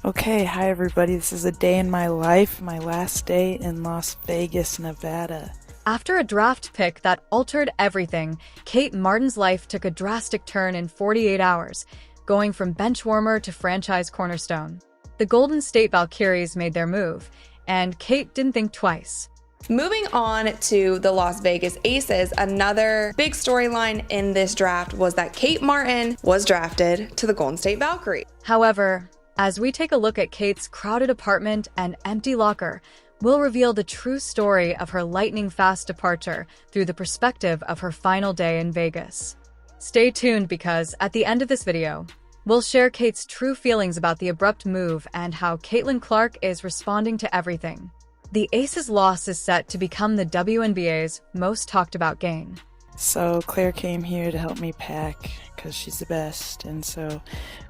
Okay, hi everybody. This is a day in my life, my last day in Las Vegas, Nevada. After a draft pick that altered everything, Kate Martin's life took a drastic turn in 48 hours, going from bench warmer to franchise cornerstone. The Golden State Valkyries made their move, and Kate didn't think twice. Moving on to the Las Vegas Aces, another big storyline in this draft was that Kate Martin was drafted to the Golden State Valkyries. However, as we take a look at Kate's crowded apartment and empty locker, we'll reveal the true story of her lightning-fast departure through the perspective of her final day in Vegas. Stay tuned because, at the end of this video, we'll share Kate's true feelings about the abrupt move and how Caitlin Clark is responding to everything. The Aces' loss is set to become the WNBA's most talked-about gain. So Claire came here to help me pack because she's the best. And so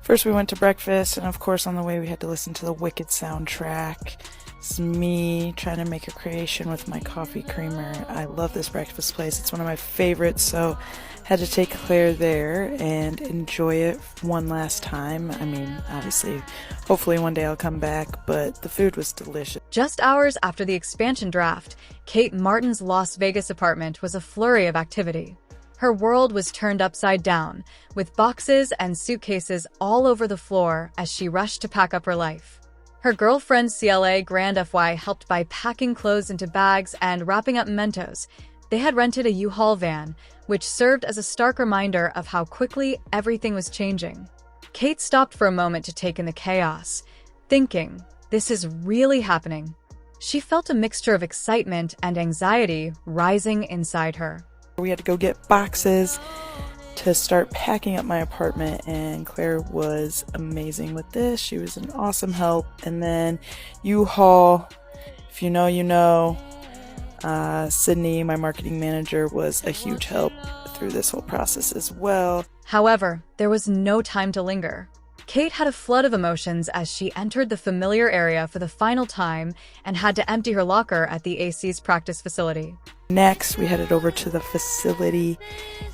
first we went to breakfast, and of course on the way we had to listen to the Wicked soundtrack. It's me trying to make a creation with my coffee creamer. I love this breakfast place. It's one of my favorites, so had to take Claire there and enjoy it one last time. I mean, obviously, hopefully one day I'll come back, but the food was delicious. Just hours after the expansion draft, Kate Martin's Las Vegas apartment was a flurry of activity. Her world was turned upside down, with boxes and suitcases all over the floor as she rushed to pack up her life. Her girlfriend CLA Grand FY helped by packing clothes into bags and wrapping up mementos. They had rented a U-Haul van, which served as a stark reminder of how quickly everything was changing. Kate stopped for a moment to take in the chaos, thinking, this is really happening. She felt a mixture of excitement and anxiety rising inside her. We had to go get boxes to start packing up my apartment, and Claire was amazing with this. She was an awesome help. And then U-Haul, if you know, you know. Sydney, my marketing manager, was a huge help through this whole process as well. However, there was no time to linger. Kate had a flood of emotions as she entered the familiar area for the final time and had to empty her locker at the AC's practice facility. Next, we headed over to the facility,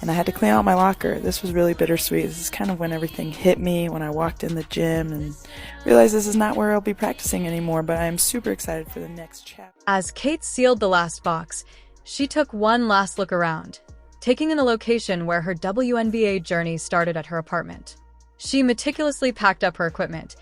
and I had to clean out my locker. This was really bittersweet. This is kind of when everything hit me, when I walked in the gym and realized this is not where I'll be practicing anymore, but I am super excited for the next chapter. As Kate sealed the last box, she took one last look around, taking in the location where her WNBA journey started at her apartment. She meticulously packed up her equipment,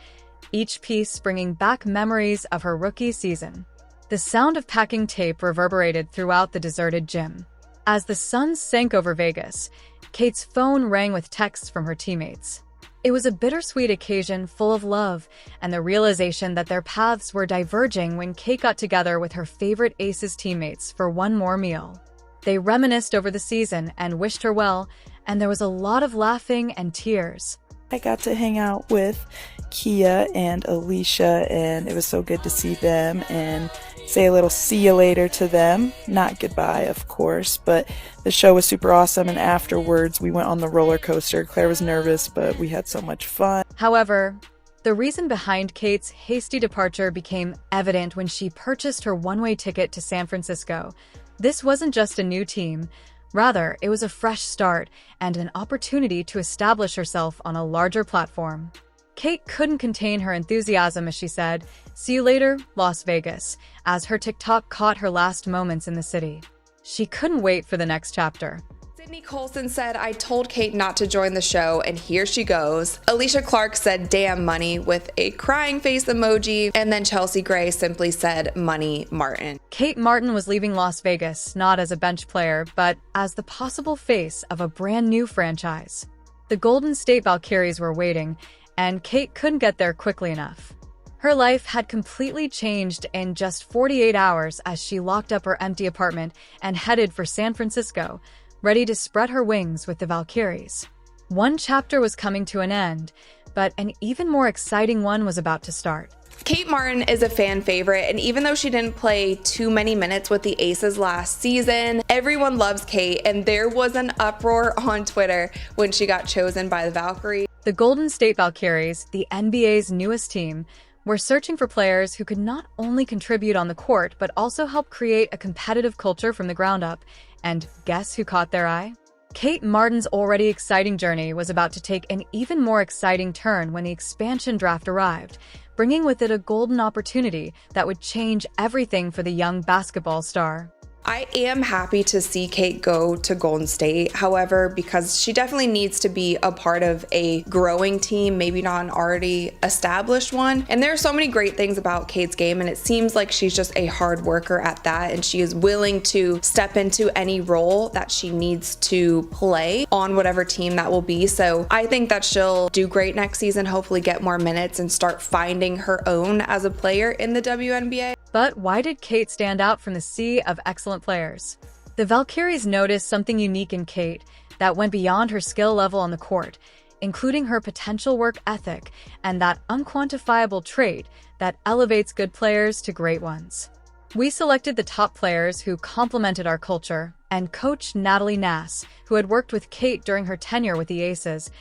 each piece bringing back memories of her rookie season. The sound of packing tape reverberated throughout the deserted gym. As the sun sank over Vegas, Kate's phone rang with texts from her teammates. It was a bittersweet occasion full of love and the realization that their paths were diverging when Kate got together with her favorite Aces teammates for one more meal. They reminisced over the season and wished her well, and there was a lot of laughing and tears. I got to hang out with Kia and Alicia, and it was so good to see them and say a little see you later to them. Not goodbye, of course, but the show was super awesome, and afterwards we went on the roller coaster. Claire was nervous, but we had so much fun. However, the reason behind Kate's hasty departure became evident when she purchased her one-way ticket to San Francisco. This wasn't just a new team. Rather, it was a fresh start and an opportunity to establish herself on a larger platform. Kate couldn't contain her enthusiasm as she said, "See you later, Las Vegas," as her TikTok caught her last moments in the city. She couldn't wait for the next chapter. Sydney Colson said, "I told Kate not to join the show, and here she goes." Alicia Clark said, "Damn money," with a crying face emoji. And then Chelsea Gray simply said, "Money Martin." Kate Martin was leaving Las Vegas not as a bench player, but as the possible face of a brand new franchise. The Golden State Valkyries were waiting, and Kate couldn't get there quickly enough. Her life had completely changed in just 48 hours as she locked up her empty apartment and headed for San Francisco, ready to spread her wings with the Valkyries. One chapter was coming to an end, but an even more exciting one was about to start. Kate Martin is a fan favorite, and even though she didn't play too many minutes with the Aces last season, everyone loves Kate, and there was an uproar on Twitter when she got chosen by the Valkyries. The Golden State Valkyries, the NBA's newest team, were searching for players who could not only contribute on the court, but also help create a competitive culture from the ground up. And guess who caught their eye? Kate Martin's already exciting journey was about to take an even more exciting turn when the expansion draft arrived, bringing with it a golden opportunity that would change everything for the young basketball star. I am happy to see Kate go to Golden State, however, because she definitely needs to be a part of a growing team, maybe not an already established one. And there are so many great things about Kate's game, and it seems like she's just a hard worker at that, and she is willing to step into any role that she needs to play on whatever team that will be. So I think that she'll do great next season, hopefully get more minutes and start finding her own as a player in the WNBA. But why did Kate stand out from the sea of excellent players? The Valkyries noticed something unique in Kate that went beyond her skill level on the court, including her potential work ethic and that unquantifiable trait that elevates good players to great ones. We selected the top players who complemented our culture, and coach Natalie Nass, who had worked with Kate during her tenure with the Aces,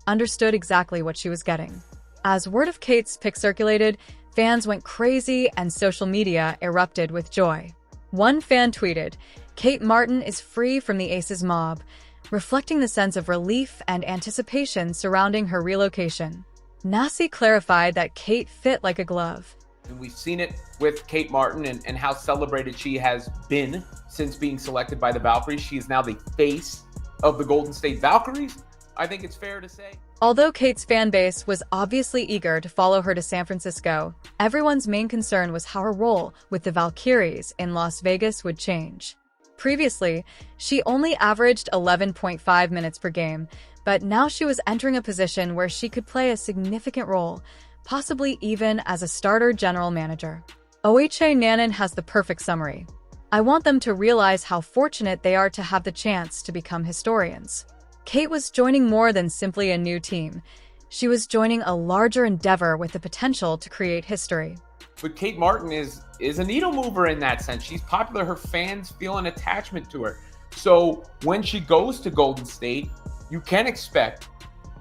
understood exactly what she was getting. As word of Kate's pick circulated, fans went crazy and social media erupted with joy. One fan tweeted, "Kate Martin is free from the Aces mob," reflecting the sense of relief and anticipation surrounding her relocation. Nassi clarified that Kate fit like a glove. And we've seen it with Kate Martin and how celebrated she has been since being selected by the Valkyries. She is now the face of the Golden State Valkyries. I think it's fair to say. Although Kate's fan base was obviously eager to follow her to San Francisco, everyone's main concern was how her role with the Valkyries in Las Vegas would change. Previously, she only averaged 11.5 minutes per game, but now she was entering a position where she could play a significant role, possibly even as a starter general manager. OHA Nanan has the perfect summary. "I want them to realize how fortunate they are to have the chance to become historians." Kate was joining more than simply a new team. She was joining a larger endeavor with the potential to create history. But Kate Martin is a needle mover in that sense. She's popular. Her fans feel an attachment to her. So when she goes to Golden State, you can expect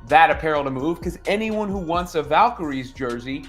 that apparel to move, because anyone who wants a Valkyries jersey,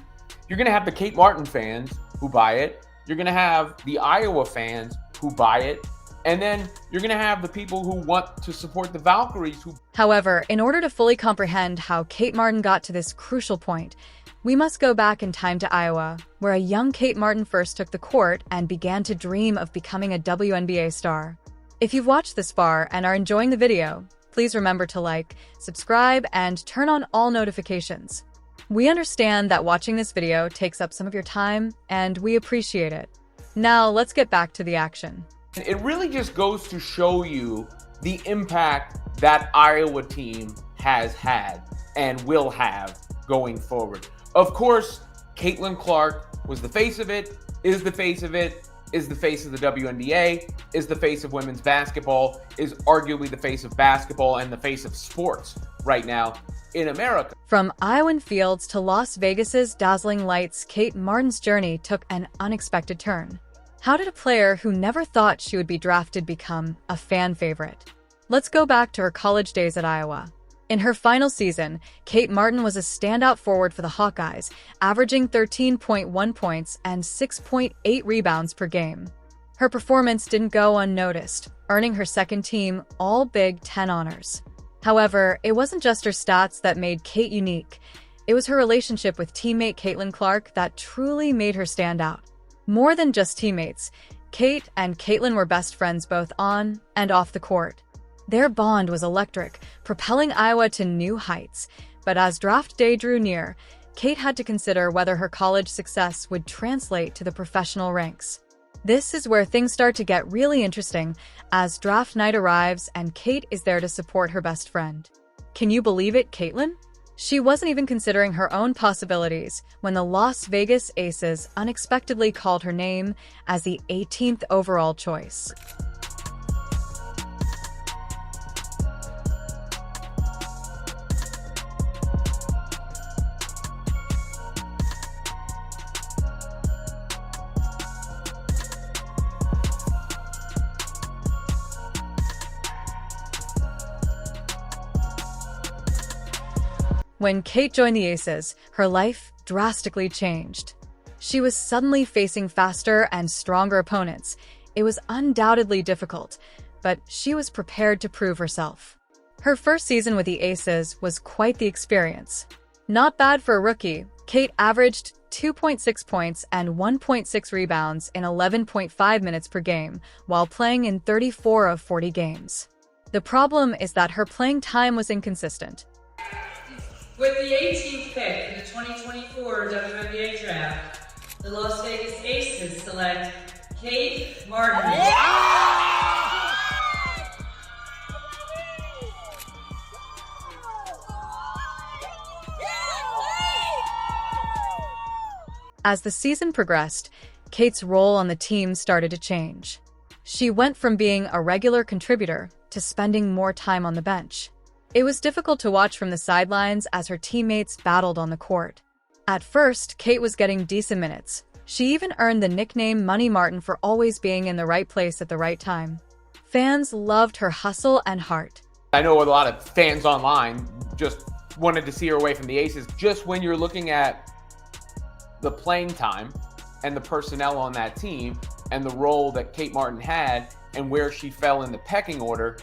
you're going to have the Kate Martin fans who buy it. You're going to have the Iowa fans who buy it. And then you're going to have the people who want to support the Valkyries. However, in order to fully comprehend how Kate Martin got to this crucial point, we must go back in time to Iowa, where a young Kate Martin first took the court and began to dream of becoming a WNBA star. If you've watched this far and are enjoying the video, please remember to like, subscribe, and turn on all notifications. We understand that watching this video takes up some of your time, and we appreciate it. Now, let's get back to the action. It really just goes to show you the impact that Iowa team has had and will have going forward. Of course, Caitlin Clark was the face of it, is the face of it, is the face of the WNBA, is the face of women's basketball, is arguably the face of basketball and the face of sports right now in America. From Iowan fields to Las Vegas's dazzling lights, Kate Martin's journey took an unexpected turn. How did a player who never thought she would be drafted become a fan favorite? Let's go back to her college days at Iowa. In her final season, Kate Martin was a standout forward for the Hawkeyes, averaging 13.1 points and 6.8 rebounds per game. Her performance didn't go unnoticed, earning her second-team All-Big Ten honors. However, it wasn't just her stats that made Kate unique. It was her relationship with teammate Caitlin Clark that truly made her stand out. More than just teammates, Kate and Caitlin were best friends both on and off the court. Their bond was electric, propelling Iowa to new heights. But as draft day drew near, Kate had to consider whether her college success would translate to the professional ranks. This is where things start to get really interesting as draft night arrives and Kate is there to support her best friend. Can you believe it, Caitlin? She wasn't even considering her own possibilities when the Las Vegas Aces unexpectedly called her name as the 18th overall choice. When Kate joined the Aces, her life drastically changed. She was suddenly facing faster and stronger opponents. It was undoubtedly difficult, but she was prepared to prove herself. Her first season with the Aces was quite the experience. Not bad for a rookie. Kate averaged 2.6 points and 1.6 rebounds in 11.5 minutes per game, while playing in 34 of 40 games. The problem is that her playing time was inconsistent. With the 18th pick in the 2024 WNBA Draft, the Las Vegas Aces select Kate Martin. As the season progressed, Kate's role on the team started to change. She went from being a regular contributor to spending more time on the bench. It was difficult to watch from the sidelines as her teammates battled on the court. At first, Kate was getting decent minutes. She even earned the nickname Money Martin for always being in the right place at the right time. Fans loved her hustle and heart. I know a lot of fans online just wanted to see her away from the Aces. Just when you're looking at the playing time and the personnel on that team and the role that Kate Martin had and where she fell in the pecking order,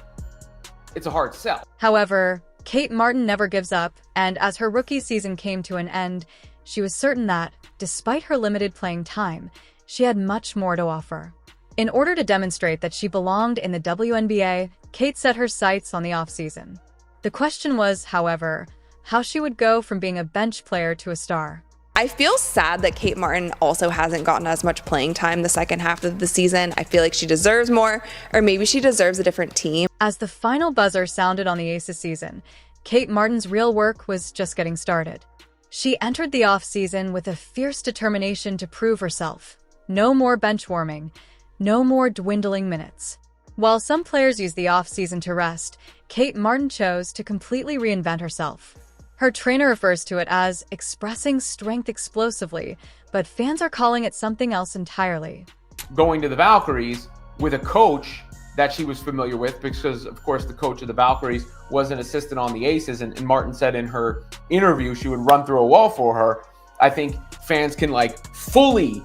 it's a hard sell. However, Kate Martin never gives up, and as her rookie season came to an end, she was certain that, despite her limited playing time, she had much more to offer. In order to demonstrate that she belonged in the WNBA, Kate set her sights on the offseason. The question was, however, how she would go from being a bench player to a star. I feel sad that Kate Martin also hasn't gotten as much playing time the second half of the season. I feel like she deserves more, or maybe she deserves a different team. As the final buzzer sounded on the Aces season, Kate Martin's real work was just getting started. She entered the offseason with a fierce determination to prove herself. No more bench warming, no more dwindling minutes. While some players use the offseason to rest, Kate Martin chose to completely reinvent herself. Her trainer refers to it as expressing strength explosively, but fans are calling it something else entirely. Going to the Valkyries with a coach that she was familiar with, because of course the coach of the Valkyries was an assistant on the Aces, and Martin said in her interview she would run through a wall for her. I think fans can fully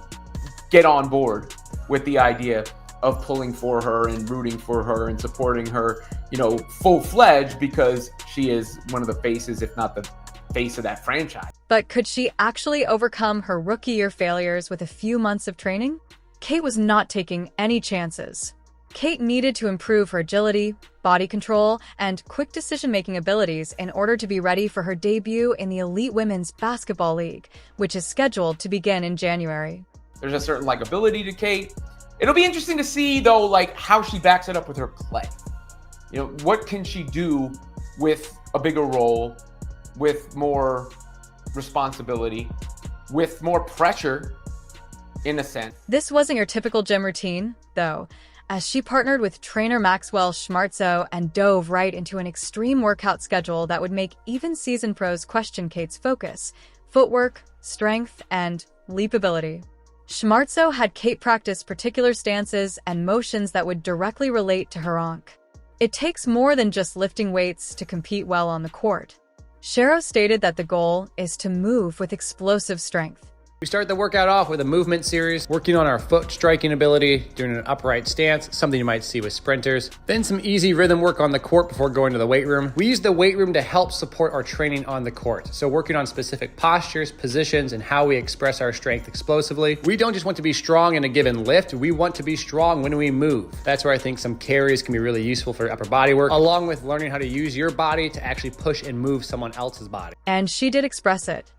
get on board with the idea of pulling for her and rooting for her and supporting her, full-fledged, because she is one of the faces, if not the face of that franchise. But could she actually overcome her rookie year failures with a few months of training? Kate was not taking any chances. Kate needed to improve her agility, body control, and quick decision-making abilities in order to be ready for her debut in the Elite Women's Basketball League, which is scheduled to begin in January. There's a certain ability to Kate. It'll be interesting to see, though, how she backs it up with her play. What can she do with a bigger role, with more responsibility, with more pressure, in a sense. This wasn't your typical gym routine, though, as she partnered with trainer Maxwell Schmarzo and dove right into an extreme workout schedule that would make even seasoned pros question Kate's focus, footwork, strength, and leapability. Schmarzo had Kate practice particular stances and motions that would directly relate to her onk. It takes more than just lifting weights to compete well on the court. Shero stated that the goal is to move with explosive strength. We start the workout off with a movement series, working on our foot striking ability, doing an upright stance, something you might see with sprinters. Then some easy rhythm work on the court before going to the weight room. We use the weight room to help support our training on the court. So working on specific postures, positions, and how we express our strength explosively. We don't just want to be strong in a given lift, we want to be strong when we move. That's where I think some carries can be really useful for upper body work, along with learning how to use your body to actually push and move someone else's body. And she did express it.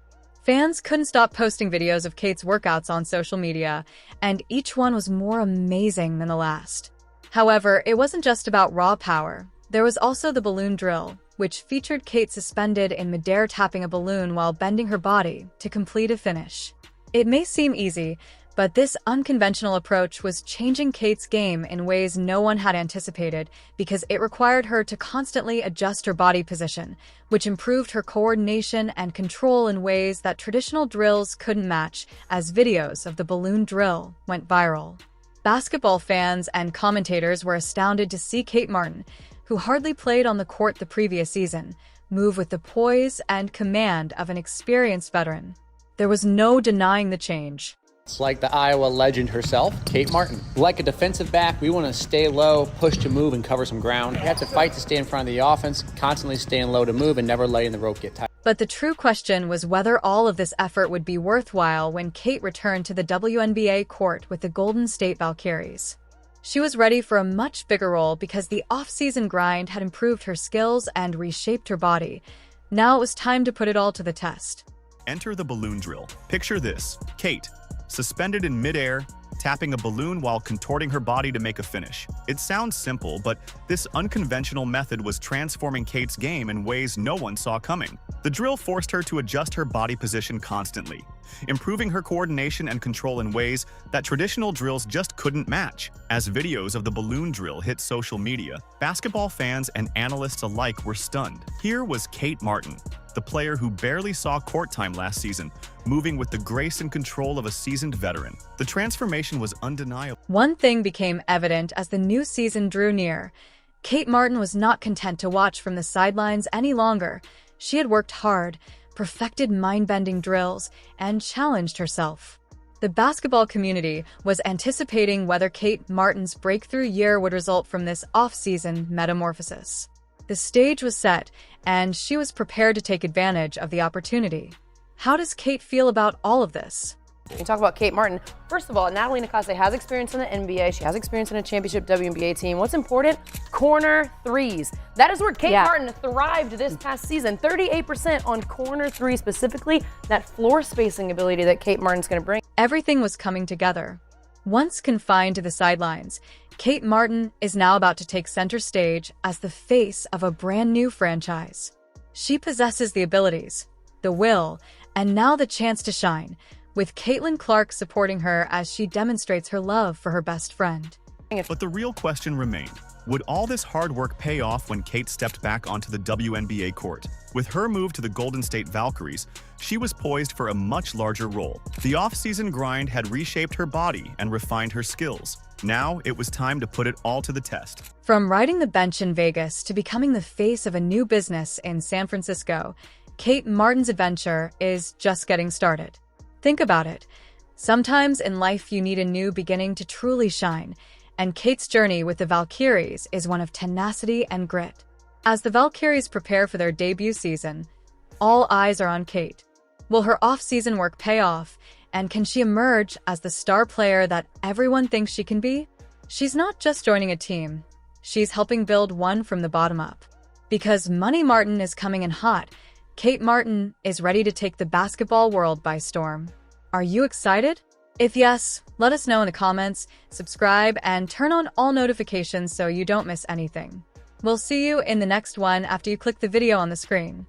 Fans couldn't stop posting videos of Kate's workouts on social media, and each one was more amazing than the last. However, it wasn't just about raw power. There was also the balloon drill, which featured Kate suspended in midair tapping a balloon while bending her body to complete a finish. It may seem easy, but this unconventional approach was changing Kate's game in ways no one had anticipated because it required her to constantly adjust her body position, which improved her coordination and control in ways that traditional drills couldn't match, as videos of the balloon drill went viral. Basketball fans and commentators were astounded to see Kate Martin, who hardly played on the court the previous season, move with the poise and command of an experienced veteran. There was no denying the change. It's like the Iowa legend herself, Kate Martin. Like a defensive back, we want to stay low, push to move, and cover some ground. We have to fight to stay in front of the offense, constantly staying low to move and never letting the rope get tight. But the true question was whether all of this effort would be worthwhile when Kate returned to the WNBA court with the Golden State Valkyries. She was ready for a much bigger role because the off-season grind had improved her skills and reshaped her body. Now it was time to put it all to the test. Enter the balloon drill. Picture this: Kate, suspended in midair, tapping a balloon while contorting her body to make a finish. It sounds simple, but this unconventional method was transforming Kate's game in ways no one saw coming. The drill forced her to adjust her body position constantly, improving her coordination and control in ways that traditional drills just couldn't match. As videos of the balloon drill hit social media, basketball fans and analysts alike were stunned. Here was Kate Martin, the player who barely saw court time last season, moving with the grace and control of a seasoned veteran. The transformation was undeniable. One thing became evident as the new season drew near. Kate Martin was not content to watch from the sidelines any longer. She had worked hard, perfected mind-bending drills, and challenged herself. The basketball community was anticipating whether Kate Martin's breakthrough year would result from this off-season metamorphosis. The stage was set, and she was prepared to take advantage of the opportunity. How does Kate feel about all of this? When you talk about Kate Martin, first of all, Natalie Nakase has experience in the NBA. She has experience in a championship WNBA team. What's important? Corner threes. That is where Kate Martin thrived this past season. 38% on corner three specifically. That floor spacing ability that Kate Martin's going to bring. Everything was coming together. Once confined to the sidelines, Kate Martin is now about to take center stage as the face of a brand new franchise. She possesses the abilities, the will, and now the chance to shine, with Caitlin Clark supporting her as she demonstrates her love for her best friend. But the real question remained: would all this hard work pay off when Kate stepped back onto the WNBA court? With her move to the Golden State Valkyries, she was poised for a much larger role. The off-season grind had reshaped her body and refined her skills. Now it was time to put it all to the test. From riding the bench in Vegas to becoming the face of a new business in San Francisco, Kate Martin's adventure is just getting started. Think about it. Sometimes in life you need a new beginning to truly shine, and Kate's journey with the Valkyries is one of tenacity and grit. As the Valkyries prepare for their debut season, all eyes are on Kate. Will her off-season work pay off, and can she emerge as the star player that everyone thinks she can be? She's not just joining a team, she's helping build one from the bottom up. Because Money Martin is coming in hot, Kate Martin is ready to take the basketball world by storm. Are you excited? If yes, let us know in the comments, subscribe, and turn on all notifications so you don't miss anything. We'll see you in the next one after you click the video on the screen.